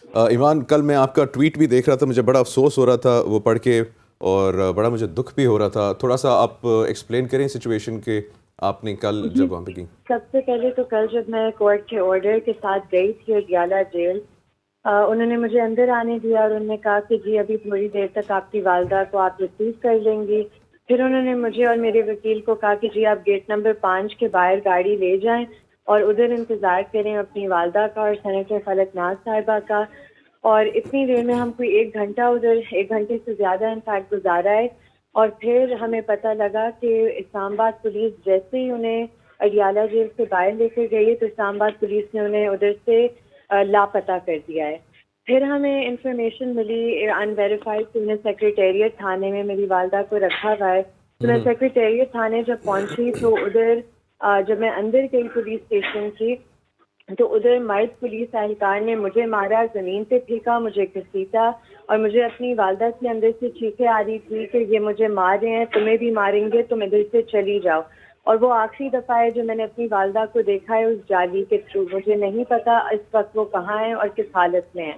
ایمان، کل میں آپ کا ٹویٹ بھی دیکھ رہا تھا، مجھے بڑا افسوس ہو رہا تھا وہ پڑھ کے، اور بڑا مجھے دکھ بھی ہو رہا تھا. تھوڑا سا آپ ایکسپلین کریں سچویشن کہ آپ نے کل جی، جب وہاں پہ کی. سب سے پہلے تو کل جب میں کورٹ کے آرڈر کے ساتھ گئی تھی اڈیالہ جیل، انہوں نے مجھے اندر آنے دیا اور انہوں نے کہا کہ جی ابھی تھوڑی دیر تک آپ کی والدہ کو آپ ریسیو کر لیں گی. پھر انہوں نے مجھے اور میرے وکیل کو کہا کہ جی آپ گیٹ نمبر 5 کے باہر گاڑی لے جائیں اور ادھر انتظار کریں اپنی والدہ کا اور سینیٹر فلک ناز صاحبہ کا. اور اتنی دیر میں ہم کوئی 1 گھنٹہ ادھر، 1 گھنٹے سے زیادہ انفیکٹ گزارا ہے. اور پھر ہمیں پتہ لگا کہ اسلام آباد پولیس جیسے ہی انہیں اڈیالہ جیل سے باہر لے کے گئی ہے تو اسلام آباد پولیس نے انہیں ادھر سے لاپتہ کر دیا ہے. پھر ہمیں انفارمیشن ملی ان ویریفائڈ کہ انہیں سیکریٹریٹ تھانے میں میری والدہ کو رکھا ہوا ہے. تو میں سیکریٹریٹ تھانے جب پہنچی تو ادھر جب میں اندر گئی پولیس اسٹیشن کی تو ادھر مرد پولیس اہلکار نے مجھے مارا، زمین پہ پھینکا، مجھے گھسیٹا اور مجھے اپنی والدہ کے اندر سے چیخیں آ رہی تھی کہ یہ مجھے مار رہے ہیں، تمہیں بھی ماریں گے، تم ادھر سے چلی جاؤ. اور وہ آخری دفعہ ہے جو میں نے اپنی والدہ کو دیکھا ہے اس جالی کے تھرو. مجھے نہیں پتا اس وقت وہ کہاں ہیں اور کس حالت میں ہیں.